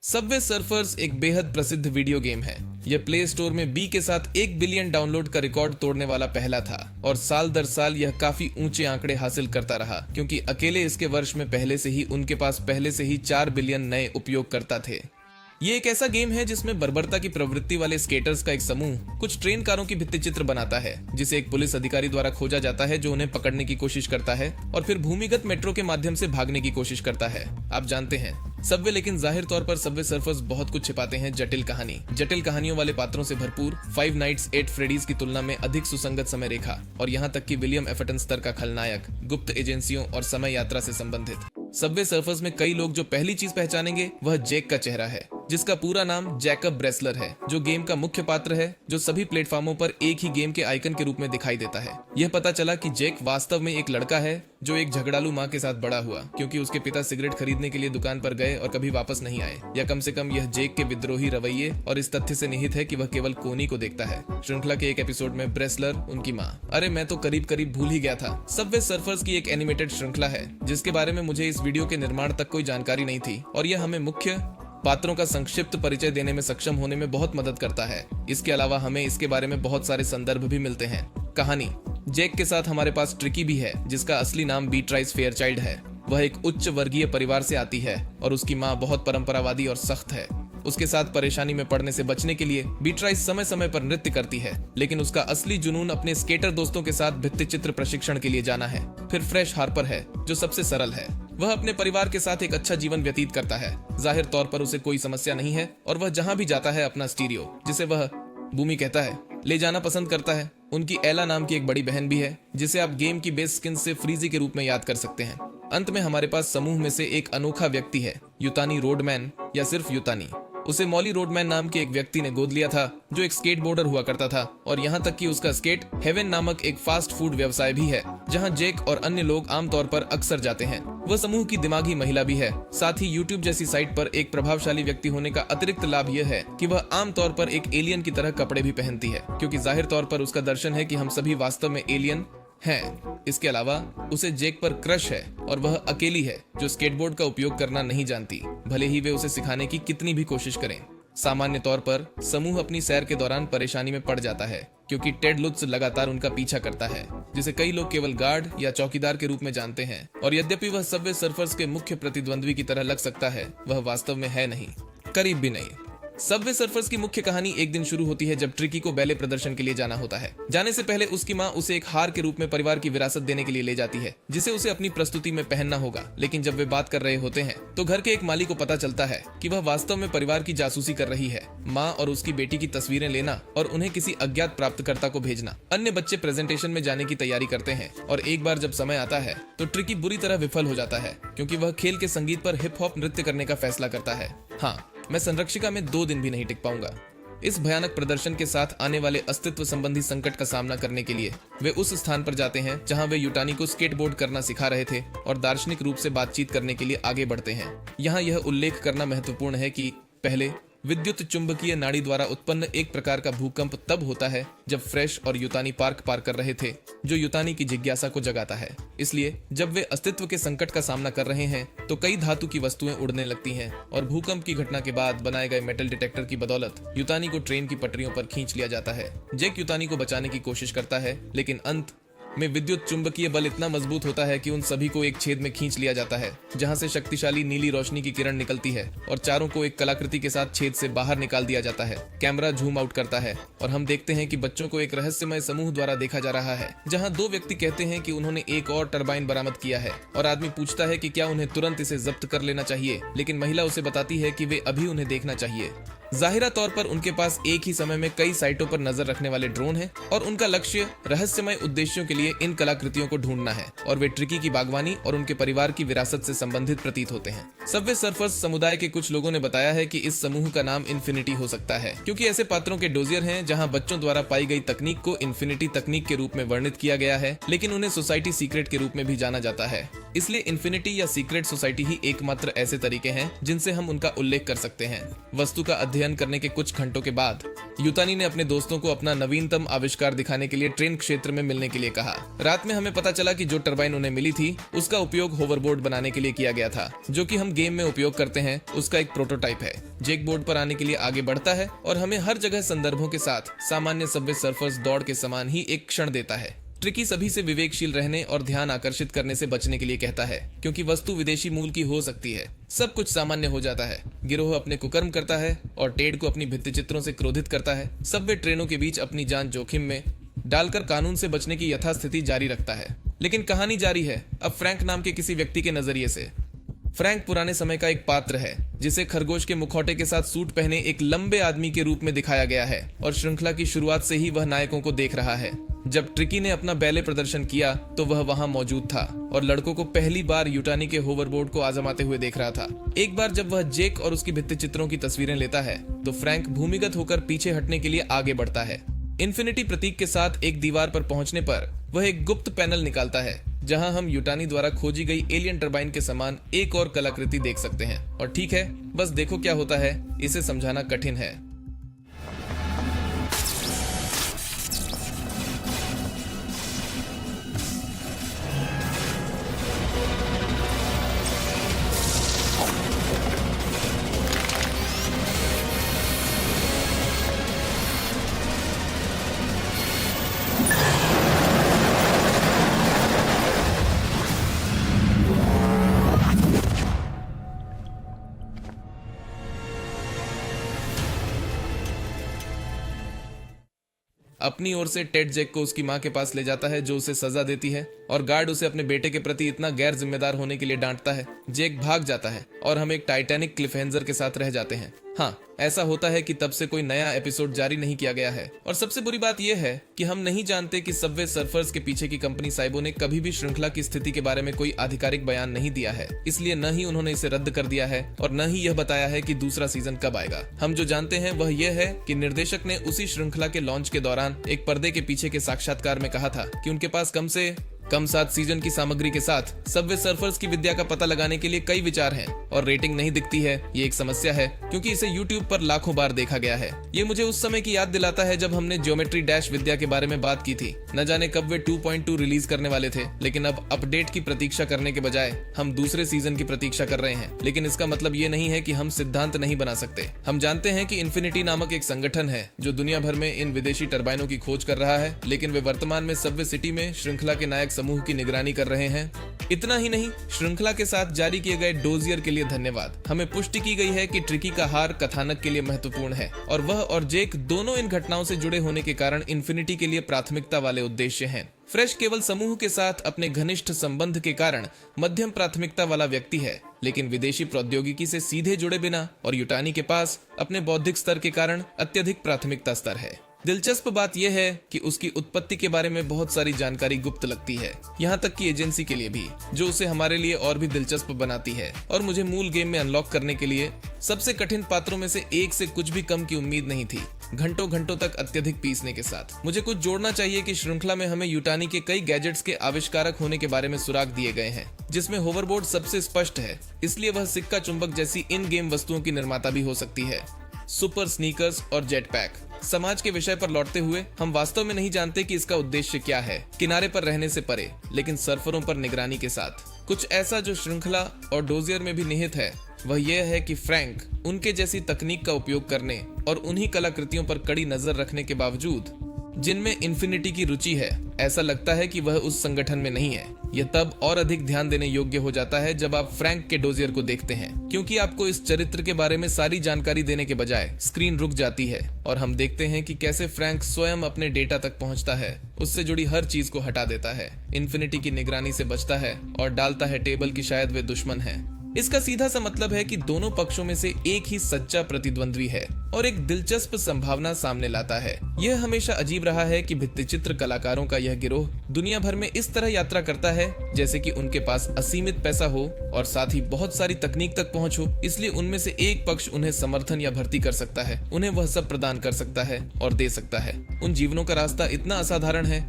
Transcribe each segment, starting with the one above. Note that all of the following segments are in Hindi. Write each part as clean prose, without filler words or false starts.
सबवे सर्फर्स एक बेहद प्रसिद्ध वीडियो गेम है। यह प्ले स्टोर में बी के साथ 1 बिलियन डाउनलोड का रिकॉर्ड तोड़ने वाला पहला था और साल दर साल यह काफी ऊंचे आंकड़े हासिल करता रहा, क्योंकि अकेले इसके वर्ष में पहले से ही उनके पास पहले से ही 4 बिलियन नए उपयोगकर्ता थे। ये एक ऐसा गेम है जिसमें बर्बरता की प्रवृत्ति वाले स्केटर्स का एक समूह कुछ ट्रेन कारों की भित्ति चित्र बनाता है, जिसे एक पुलिस अधिकारी द्वारा खोजा जाता है जो उन्हें पकड़ने की कोशिश करता है और फिर भूमिगत मेट्रो के माध्यम से भागने की कोशिश करता है। आप जानते हैं सबवे, लेकिन जाहिर तौर पर सबवे सर्फर्स बहुत कुछ छिपाते हैं। जटिल कहानियों वाले पात्रों से भरपूर, फाइव नाइट्स एट फ्रेडीज की तुलना में अधिक सुसंगत समय रेखा और यहाँ तक कि विलियम एफर्टन स्तर का खलनायक, गुप्त एजेंसियों और समय यात्रा से संबंधित। सबवे सर्फर्स में कई लोग जो पहली चीज पहचानेंगे वह जैक का चेहरा है, जिसका पूरा नाम जैकब ब्रेसलर है, जो गेम का मुख्य पात्र है, जो सभी प्लेटफॉर्मों पर एक ही गेम के आइकन के रूप में दिखाई देता है। यह पता चला कि जैक वास्तव में एक लड़का है जो एक झगड़ालू माँ के साथ बड़ा हुआ, क्योंकि उसके पिता सिगरेट खरीदने के लिए दुकान पर गए और कभी वापस नहीं आए, या कम से कम यह जैक के विद्रोही रवैये और इस तथ्य से निहित है कि वह केवल कोनी को देखता है। श्रृंखला के एक एपिसोड में ब्रेसलर उनकी माँ। अरे मैं तो करीब करीब भूल ही गया था, सबवे सर्फर्स की एक एनिमेटेड श्रृंखला है जिसके बारे में मुझे इस वीडियो के निर्माण तक कोई जानकारी नहीं थी, और यह हमें मुख्य पात्रों का संक्षिप्त परिचय देने में सक्षम होने में बहुत मदद करता है। इसके अलावा हमें इसके बारे में बहुत सारे संदर्भ भी मिलते हैं। कहानी जैक के साथ हमारे पास ट्रिकी भी है, जिसका असली नाम बीट्राइस फेयरचाइल्ड है। वह एक उच्च वर्गीय परिवार से आती है और उसकी माँ बहुत परंपरावादी और सख्त है। उसके साथ परेशानी में पड़ने से बचने के लिए बीट्राइस समय समय पर नृत्य करती है, लेकिन उसका असली जुनून अपने स्केटर दोस्तों के साथ भित्ति चित्र प्रशिक्षण के लिए जाना है। फिर फ्रेश हार्पर है, जो सबसे सरल है। वह अपने परिवार के साथ एक अच्छा जीवन व्यतीत करता है। जाहिर तौर पर उसे कोई समस्या नहीं है और वह जहाँ भी जाता है अपना स्टीरियो, जिसे वह बूमी कहता है, ले जाना पसंद करता है। उनकी एला नाम की एक बड़ी बहन भी है, जिसे आप गेम की बेस स्किन से फ्रीजी के रूप में याद कर सकते हैं। अंत में हमारे पास समूह में से एक अनोखा व्यक्ति है, युतानी रोडमैन, या सिर्फ युतानी। उसे मॉली रोडमैन नाम के एक व्यक्ति ने गोद लिया था, जो एक स्केटबोर्डर हुआ करता था, और यहाँ तक कि उसका स्केट हेवन नामक एक फास्ट फूड व्यवसाय भी है, जहाँ जेक और अन्य लोग आमतौर पर अक्सर जाते हैं। वह समूह की दिमागी महिला भी है। साथ ही यूट्यूब जैसी साइट पर एक प्रभावशाली व्यक्ति होने का अतिरिक्त लाभ यह है कि वह आमतौर पर एक एलियन की तरह कपड़े भी पहनती है, क्योंकि जाहिर तौर पर उसका दर्शन है कि हम सभी वास्तव में एलियन हैं। इसके अलावा उसे जेक पर क्रश है और वह अकेली है जो स्केटबोर्ड का उपयोग करना नहीं जानती, भले ही वे उसे सिखाने की कितनी भी कोशिश करें। सामान्य तौर पर समूह अपनी सैर के दौरान परेशानी में पड़ जाता है, क्योंकि टेड लुत्ज लगातार उनका पीछा करता है, जिसे कई लोग केवल गार्ड या चौकीदार के रूप में जानते हैं। और यद्यपि वह सबवे सर्फर्स के मुख्य प्रतिद्वंद्वी की तरह लग सकता है, वह वास्तव में है नहीं, करीब भी नहीं। सबवे सर्फर्स की मुख्य कहानी एक दिन शुरू होती है जब ट्रिकी को बैले प्रदर्शन के लिए जाना होता है। जाने से पहले उसकी माँ उसे एक हार के रूप में परिवार की विरासत देने के लिए ले जाती है, जिसे उसे अपनी प्रस्तुति में पहनना होगा। लेकिन जब वे बात कर रहे होते हैं तो घर के एक माली को पता चलता है कि वह वास्तव में परिवार की जासूसी कर रही है। माँ और उसकी बेटी की तस्वीरें लेना और उन्हें किसी अज्ञात प्राप्तकर्ता को भेजना। अन्य बच्चे प्रेजेंटेशन में जाने की तैयारी करते हैं, और एक बार जब समय आता है तो ट्रिकी बुरी तरह विफल हो जाता है, क्योंकि वह खेल के संगीत पर हिप हॉप नृत्य करने का फैसला करता है। हाँ, मैं संरक्षिका में 2 दिन भी नहीं टिक पाऊंगा। इस भयानक प्रदर्शन के साथ आने वाले अस्तित्व संबंधी संकट का सामना करने के लिए वे उस स्थान पर जाते हैं जहां वे युटानी को स्केटबोर्ड करना सिखा रहे थे, और दार्शनिक रूप से बातचीत करने के लिए आगे बढ़ते हैं। यहाँ यह उल्लेख करना महत्वपूर्ण है कि पहले विद्युत चुंबकीय नाड़ी द्वारा उत्पन्न एक प्रकार का भूकंप तब होता है जब फ्रेश और युतानी पार्क पार कर रहे थे, जो युतानी की जिज्ञासा को जगाता है। इसलिए जब वे अस्तित्व के संकट का सामना कर रहे हैं तो कई धातु की वस्तुएं उड़ने लगती हैं, और भूकंप की घटना के बाद बनाए गए मेटल डिटेक्टर की बदौलत युतानी को ट्रेन की पटरियों पर खींच लिया जाता है। जैक युतानी को बचाने की कोशिश करता है, लेकिन अंत में विद्युत चुंबकीय बल इतना मजबूत होता है कि उन सभी को एक छेद में खींच लिया जाता है, जहां से शक्तिशाली नीली रोशनी की किरण निकलती है और चारों को एक कलाकृति के साथ छेद से बाहर निकाल दिया जाता है। कैमरा झूम आउट करता है और हम देखते हैं कि बच्चों को एक रहस्यमय समूह द्वारा देखा जा रहा है, जहां 2 व्यक्ति कहते हैं कि उन्होंने एक और टरबाइन बरामद किया है, और आदमी पूछता है कि क्या उन्हें तुरंत इसे जब्त कर लेना चाहिए, लेकिन महिला उसे बताती है कि वे अभी उन्हें देखना चाहिए। जाहिरा तौर पर उनके पास एक ही समय में कई साइटों पर नजर रखने वाले ड्रोन हैं, और उनका लक्ष्य रहस्यमय उद्देश्यों के लिए इन कलाकृतियों को ढूंढना है, और वे ट्रिकी की बागवानी और उनके परिवार की विरासत से संबंधित प्रतीत होते हैं। सबवे सर्फर्स समुदाय के कुछ लोगों ने बताया है कि इस समूह का नाम इन्फिनिटी हो सकता है, क्योंकि ऐसे पात्रों के डोजियर हैं जहां बच्चों द्वारा पाई गई तकनीक को इन्फिनिटी तकनीक के रूप में वर्णित किया गया है, लेकिन उन्हें सोसाइटी सीक्रेट के रूप में भी जाना जाता है। इसलिए इन्फिनिटी या सीक्रेट सोसाइटी ही एकमात्र ऐसे तरीके हैं जिनसे हम उनका उल्लेख कर सकते हैं। वस्तु का अध्ययन अध्ययन करने के कुछ घंटों के बाद युतानी ने अपने दोस्तों को अपना नवीनतम आविष्कार दिखाने के लिए ट्रेन क्षेत्र में मिलने के लिए कहा। रात में हमें पता चला कि जो टरबाइन उन्हें मिली थी उसका उपयोग होवरबोर्ड बनाने के लिए किया गया था, जो कि हम गेम में उपयोग करते हैं उसका एक प्रोटोटाइप है। जेक बोर्ड पर आने के लिए आगे बढ़ता है और हमें हर जगह संदर्भों के साथ सामान्य सबवे सर्फर्स दौड़ के समान ही एक क्षण देता है। ट्रिकी सभी से विवेकशील रहने और ध्यान आकर्षित करने से बचने के लिए कहता है, क्योंकि वस्तु विदेशी मूल की हो सकती है। सब कुछ सामान्य हो जाता है। गिरोह अपने कुकर्म करता है और टेड को अपनी भित्ति चित्रों से क्रोधित करता है। सबवे ट्रेनों के बीच अपनी जान जोखिम में डालकर कानून से बचने की यथास्थिति जारी रखता है। लेकिन कहानी जारी है, अब फ्रैंक नाम के किसी व्यक्ति के नजरिए से। फ्रैंक पुराने समय का एक पात्र है जिसे खरगोश के मुखौटे के साथ सूट पहने एक लंबे आदमी के रूप में दिखाया गया है और श्रृंखला की शुरुआत से ही वह नायकों को देख रहा है। जब ट्रिकी ने अपना बैले प्रदर्शन किया तो वह वहां मौजूद था और लड़कों को पहली बार युटानी के होवरबोर्ड को आजमाते हुए देख रहा था। एक बार जब वह जेक और उसकी भित्ति चित्रों की तस्वीरें लेता है तो फ्रैंक भूमिगत होकर पीछे हटने के लिए आगे बढ़ता है। इन्फिनिटी प्रतीक के साथ एक दीवार पर पहुंचने पर वह एक गुप्त पैनल निकालता है जहां हम युटानी द्वारा खोजी गई एलियन टरबाइन के समान एक और कलाकृति देख सकते हैं। और ठीक है, बस देखो क्या होता है, इसे समझाना कठिन है। अपनी ओर से टेड जेक को उसकी मां के पास ले जाता है, जो उसे सजा देती है और गार्ड उसे अपने बेटे के प्रति इतना गैर जिम्मेदार होने के लिए डांटता है। जेक भाग जाता है और हम एक टाइटैनिक क्लिफहेंजर के साथ रह जाते हैं। हाँ, ऐसा होता है कि तब से कोई नया एपिसोड जारी नहीं किया गया है। और सबसे बुरी बात यह है कि हम नहीं जानते कि सबवे सर्फर्स के पीछे की कंपनी साइबो ने कभी भी श्रृंखला की स्थिति के बारे में कोई आधिकारिक बयान नहीं दिया है। इसलिए न ही उन्होंने इसे रद्द कर दिया है और न ही यह बताया है कि दूसरा सीजन कब आएगा। हम जो जानते हैं वह यह है कि निर्देशक ने उसी श्रृंखला के लॉन्च के दौरान एक पर्दे के पीछे के साक्षात्कार में कहा था कि उनके पास कम से कम 7 सीजन की सामग्री के साथ सबवे सर्फर्स की विद्या का पता लगाने के लिए कई विचार हैं और रेटिंग नहीं दिखती है। ये एक समस्या है क्योंकि इसे YouTube पर लाखों बार देखा गया है। ये मुझे उस समय की याद दिलाता है जब हमने ज्योमेट्री डैश विद्या के बारे में बात की थी। न जाने कब वे 2.2 रिलीज करने वाले थे, लेकिन अब अपडेट की प्रतीक्षा करने के बजाय हम दूसरे सीजन की प्रतीक्षा कर रहे हैं। लेकिन इसका मतलब ये नहीं है कि हम सिद्धांत नहीं बना सकते। हम जानते हैं कि इन्फिनिटी नामक एक संगठन है जो दुनिया भर में इन विदेशी टरबाइनों की खोज कर रहा है, लेकिन वे वर्तमान में सबवे सिटी में श्रृंखला के नायक समूह की निगरानी कर रहे हैं। इतना ही नहीं, श्रृंखला के साथ जारी किए गए डोजियर के लिए धन्यवाद। हमें पुष्टि की गई है कि ट्रिकी का हार कथानक के लिए महत्वपूर्ण है और वह और जेक दोनों इन घटनाओं से जुड़े होने के कारण इन्फिनिटी के लिए प्राथमिकता वाले उद्देश्य हैं। फ्रेश केवल समूह के साथ अपने घनिष्ठ संबंध के कारण मध्यम प्राथमिकता वाला व्यक्ति है, लेकिन विदेशी प्रौद्योगिकी से सीधे जुड़े बिना और युटानी के पास अपने बौद्धिक स्तर के कारण अत्यधिक प्राथमिकता स्तर है। दिलचस्प बात यह है कि उसकी उत्पत्ति के बारे में बहुत सारी जानकारी गुप्त लगती है, यहाँ तक कि एजेंसी के लिए भी, जो उसे हमारे लिए और भी दिलचस्प बनाती है और मुझे मूल गेम में अनलॉक करने के लिए सबसे कठिन पात्रों में से एक से कुछ भी कम की उम्मीद नहीं थी, घंटों घंटों तक अत्यधिक पीसने के साथ। मुझे कुछ जोड़ना चाहिए कि श्रृंखला में हमें युटानी के कई गैजेट्स के आविष्कारक होने के बारे में सुराग दिए गए हैं, जिसमें होवरबोर्ड सबसे स्पष्ट है, इसलिए वह सिक्का चुंबक जैसी इन गेम वस्तुओं की निर्माता भी हो सकती है। सुपर स्नीकर्स और जेट पैक। समाज के विषय पर लौटते हुए, हम वास्तव में नहीं जानते कि इसका उद्देश्य क्या है, किनारे पर रहने से परे, लेकिन सर्फरों पर निगरानी के साथ कुछ ऐसा जो श्रृंखला और डोजियर में भी निहित है। वह यह है कि फ्रैंक उनके जैसी तकनीक का उपयोग करने और उन्हीं कलाकृतियों पर कड़ी नजर रखने के बावजूद जिनमें इन्फिनिटी की रुचि है, ऐसा लगता है कि वह उस संगठन में नहीं है। यह तब और अधिक ध्यान देने योग्य हो जाता है जब आप फ्रैंक के डोजियर को देखते हैं, क्योंकि आपको इस चरित्र के बारे में सारी जानकारी देने के बजाय स्क्रीन रुक जाती है और हम देखते हैं कि कैसे फ्रैंक स्वयं अपने डेटा तक पहुंचता है, उससे जुड़ी हर चीज को हटा देता है, इन्फिनिटी की निगरानी से बचता है और डालता है टेबल की शायद वे दुश्मन है। इसका सीधा सा मतलब है कि दोनों पक्षों में से एक ही सच्चा प्रतिद्वंद्वी है और एक दिलचस्प संभावना सामने लाता है। यह हमेशा अजीब रहा है कि भित्तिचित्र कलाकारों का यह गिरोह दुनिया भर में इस तरह यात्रा करता है जैसे कि उनके पास असीमित पैसा हो और साथ ही बहुत सारी तकनीक तक पहुंच हो, इसलिए उनमें से एक पक्ष उन्हें समर्थन या भर्ती कर सकता है, उन्हें वह सब प्रदान कर सकता है और दे सकता है। उन जीवनों का रास्ता इतना असाधारण है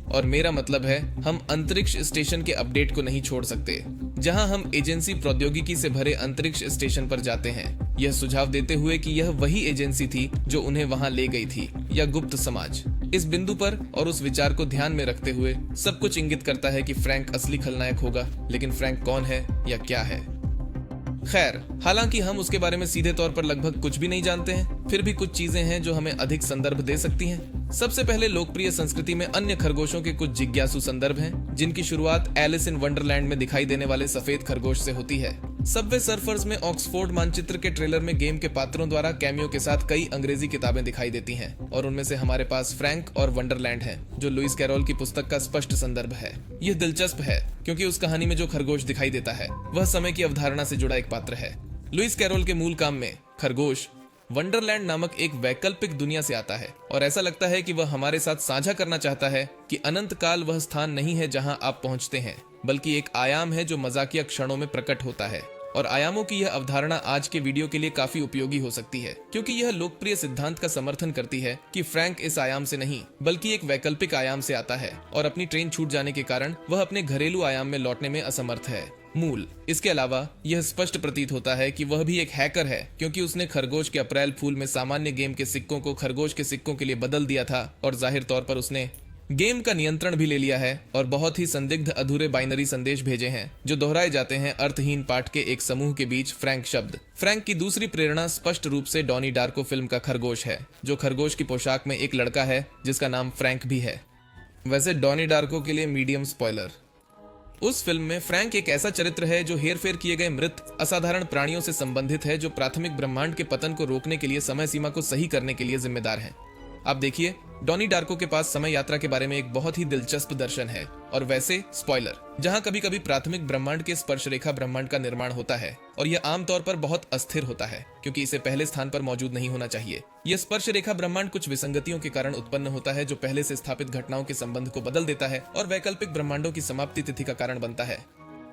और मेरा मतलब है, हम अंतरिक्ष स्टेशन के अपडेट को नहीं छोड़ सकते। जहां हम एजेंसी प्रौद्योगिकी से भरे अंतरिक्ष स्टेशन पर जाते हैं, यह सुझाव देते हुए कि यह वही एजेंसी थी जो उन्हें वहां ले गई थी, या गुप्त समाज। इस बिंदु पर और उस विचार को ध्यान में रखते हुए सब कुछ इंगित करता है कि फ्रैंक असली खलनायक होगा, लेकिन फ्रैंक कौन है या क्या है? खैर, हालांकि हम उसके बारे में सीधे तौर पर लगभग कुछ भी नहीं जानते हैं, फिर भी कुछ चीजें हैं जो हमें अधिक संदर्भ दे सकती हैं। सबसे पहले लोकप्रिय संस्कृति में अन्य खरगोशों के कुछ जिज्ञासु संदर्भ हैं, जिनकी शुरुआत एलिस इन वंडरलैंड में दिखाई देने वाले सफेद खरगोश से होती है। सबवे सर्फर्स में ऑक्सफोर्ड मानचित्र के ट्रेलर में गेम के पात्रों द्वारा कैमियो के साथ कई अंग्रेजी किताबें दिखाई देती हैं, और उनमें से हमारे पास फ्रैंक और वंडरलैंड है, जो लुइस कैरोल की पुस्तक का स्पष्ट संदर्भ है। यह दिलचस्प है क्योंकि उस कहानी में जो खरगोश दिखाई देता है वह समय की अवधारणा से जुड़ा एक पात्र है। लुइस कैरोल के मूल काम में खरगोश वंडरलैंड नामक एक वैकल्पिक दुनिया से आता है, और ऐसा लगता है कि वह हमारे साथ साझा करना चाहता है कि अनंत काल वह स्थान नहीं है जहां आप पहुंचते हैं, बल्कि एक आयाम है जो मजाकिया क्षणों में प्रकट होता है। और आयामों की यह अवधारणा आज के वीडियो के लिए काफी उपयोगी हो सकती है, क्योंकि यह लोकप्रिय सिद्धांत का समर्थन करती है कि फ्रैंक इस आयाम से नहीं बल्कि एक वैकल्पिक आयाम से आता है, और अपनी ट्रेन छूट जाने के कारण वह अपने घरेलू आयाम में लौटने में असमर्थ है। मूल इसके अलावा यह स्पष्ट प्रतीत होता है कि वह भी एक हैकर है, क्योंकि उसने खरगोश के अप्रैल फूल में सामान्य गेम के सिक्कों को खरगोश के सिक्कों के लिए बदल दिया था, और जाहिर तौर पर उसने गेम का नियंत्रण भी ले लिया है और बहुत ही संदिग्ध अधूरे बाइनरी संदेश भेजे हैं जो दोहराए जाते हैं अर्थहीन पाठ के एक समूह के बीच फ्रैंक शब्द। फ्रैंक की दूसरी प्रेरणा स्पष्ट रूप से डॉनी डार्को फिल्म का खरगोश है, जो खरगोश की पोशाक में एक लड़का है जिसका नाम फ्रैंक भी है। वैसे डॉनी डार्को के लिए मीडियम स्पॉइलर। उस फिल्म में फ्रैंक एक ऐसा चरित्र है जो हेरफेर किए गए मृत असाधारण प्राणियों से संबंधित है, जो प्राथमिक ब्रह्मांड के पतन को रोकने के लिए समय सीमा को सही करने के लिए जिम्मेदार है। आप देखिए, डॉनी डार्को के पास समय यात्रा के बारे में एक बहुत ही दिलचस्प दर्शन है। और वैसे स्पॉइलर, जहां कभी कभी प्राथमिक ब्रह्मांड के स्पर्श रेखा ब्रह्मांड का निर्माण होता है, और यह आमतौर पर बहुत अस्थिर होता है क्योंकि इसे पहले स्थान पर मौजूद नहीं होना चाहिए। यह स्पर्श रेखा ब्रह्मांड कुछ विसंगतियों के कारण उत्पन्न होता है, जो पहले से स्थापित घटनाओं के संबंध को बदल देता है और वैकल्पिक ब्रह्मांडों की समाप्ति तिथि का कारण बनता है।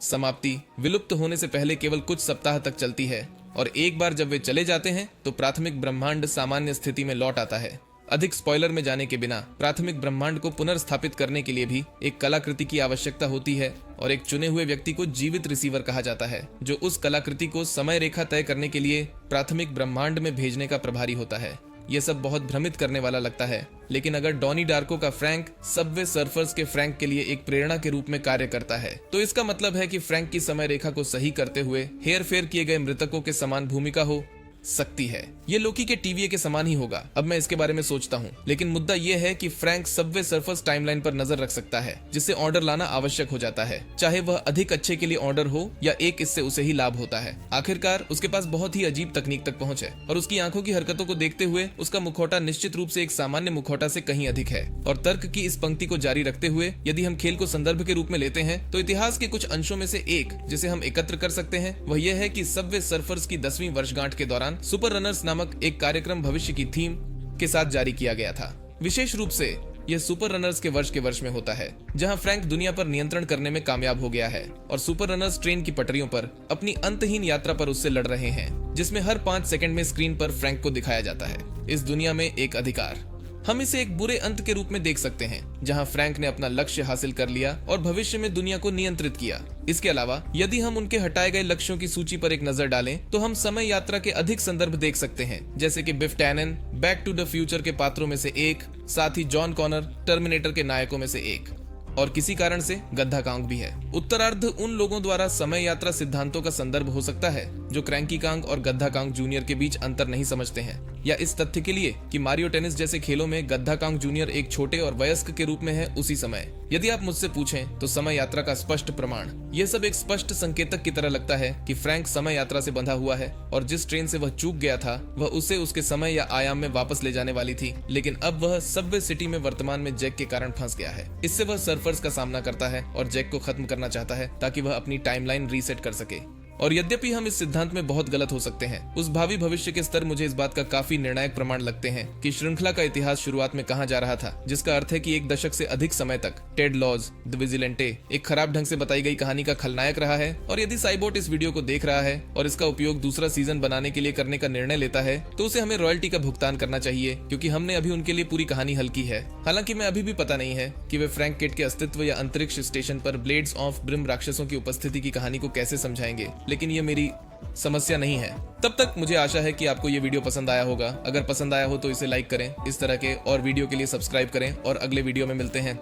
समाप्ति विलुप्त होने से पहले केवल कुछ सप्ताह तक चलती है, और एक बार जब वे चले जाते हैं तो प्राथमिक ब्रह्मांड सामान्य स्थिति में लौट आता है। अधिक स्पॉइलर में जाने के बिना, प्राथमिक ब्रह्मांड को पुनर्स्थापित करने के लिए भी एक कलाकृति की आवश्यकता होती है, और एक चुने हुए व्यक्ति को जीवित रिसीवर कहा जाता है, जो उस कलाकृति को समय रेखा तय करने के लिए प्राथमिक ब्रह्मांड में भेजने का प्रभारी होता है। यह सब बहुत भ्रमित करने वाला लगता है, लेकिन अगर डॉनी डार्को का फ्रैंक सबवे सर्फर्स के फ्रैंक के लिए एक प्रेरणा के रूप में कार्य करता है, तो इसका मतलब है कि फ्रैंक की समय रेखा को सही करते हुए हेर फेर किए गए मृतकों के समान भूमिका हो सकती है। ये लोकी के टीवीए के समान ही होगा। अब मैं इसके बारे में सोचता हूँ, लेकिन मुद्दा यह है कि फ्रैंक सबवे सर्फर्स टाइमलाइन पर नजर रख सकता है, जिससे ऑर्डर लाना आवश्यक हो जाता है, चाहे वह अधिक अच्छे के लिए ऑर्डर हो या एक इससे उसे ही लाभ होता है। आखिरकार उसके पास बहुत ही अजीब तकनीक तक पहुंच है, और उसकी आंखों की हरकतों को देखते हुए उसका मुखौटा निश्चित रूप से एक सामान्य मुखौटा से कहीं अधिक है। और तर्क की इस पंक्ति को जारी रखते हुए यदि हम खेल को संदर्भ के रूप में लेते हैं, तो इतिहास के कुछ अंशों में से एक जिसे हम एकत्र कर सकते हैं वह यह है कि सबवे सर्फर्स की 10वीं वर्षगांठ के दौरान सुपर रनर्स नामक एक कार्यक्रम भविष्य की थीम के साथ जारी किया गया था। विशेष रूप से यह सुपर रनर्स के वर्ष में होता है, जहां फ्रैंक दुनिया पर नियंत्रण करने में कामयाब हो गया है, और सुपर रनर्स ट्रेन की पटरियों पर अपनी अंतहीन यात्रा पर उससे लड़ रहे हैं, जिसमें हर 5 सेकंड में स्क्रीन पर फ्रैंक को दिखाया जाता है। इस दुनिया में एक अधिकार, हम इसे एक बुरे अंत के रूप में देख सकते हैं, जहां फ्रैंक ने अपना लक्ष्य हासिल कर लिया और भविष्य में दुनिया को नियंत्रित किया। इसके अलावा यदि हम उनके हटाए गए लक्ष्यों की सूची पर एक नजर डालें, तो हम समय यात्रा के अधिक संदर्भ देख सकते हैं, जैसे कि बिफ टैनन बैक टू द फ्यूचर के पात्रों में से एक, साथ ही जॉन कॉनर टर्मिनेटर के नायकों में से एक, और किसी कारण से गद्दा कांग भी है। उत्तरार्ध उन लोगों द्वारा समय यात्रा सिद्धांतों का संदर्भ हो सकता है जो क्रैंकी कांग और गद्दा कांग जूनियर के बीच अंतर नहीं समझते हैं, या इस तथ्य के लिए कि मारियो टेनिस जैसे खेलों में गद्दा कांग जूनियर एक छोटे और वयस्क के रूप में है उसी समय। यदि आप मुझसे पूछें तो समय यात्रा का स्पष्ट प्रमाण, यह सब एक स्पष्ट संकेतक की तरह लगता है कि फ्रैंक समय यात्रा से बंधा हुआ है, और जिस ट्रेन से वह चूक गया था वह उसे उसके समय या आयाम में वापस ले जाने वाली थी, लेकिन अब वह सबवे सिटी में वर्तमान में जैक के कारण फंस गया है। इससे वह सर्फर्स का सामना करता है और जैक को खत्म करना चाहता है ताकि वह अपनी टाइमलाइन रीसेट कर सके। और यद्यपि हम इस सिद्धांत में बहुत गलत हो सकते हैं, उस भावी भविष्य के स्तर मुझे इस बात का काफी निर्णायक प्रमाण लगते हैं कि श्रृंखला का इतिहास शुरुआत में कहां जा रहा था, जिसका अर्थ है कि एक दशक से अधिक समय तक टेड लॉज द विजिलेंटे एक खराब ढंग से बताई गई कहानी का खलनायक रहा है। और यदि साइबोट इस वीडियो को देख रहा है और इसका उपयोग दूसरा सीजन बनाने के लिए करने का निर्णय लेता है, तो उसे हमें रॉयल्टी का भुगतान करना चाहिए, क्योंकि हमने अभी उनके लिए पूरी कहानी हल की है। हालांकि मैं अभी भी पता नहीं है कि वे फ्रैंक किट के अस्तित्व या अंतरिक्ष स्टेशन पर ब्लेड्स ऑफ ब्रिम राक्षसों की उपस्थिति की कहानी को कैसे समझाएंगे, लेकिन ये मेरी समस्या नहीं है। तब तक मुझे आशा है कि आपको ये वीडियो पसंद आया होगा। अगर पसंद आया हो तो इसे लाइक करें, इस तरह के और वीडियो के लिए सब्सक्राइब करें और अगले वीडियो में मिलते हैं।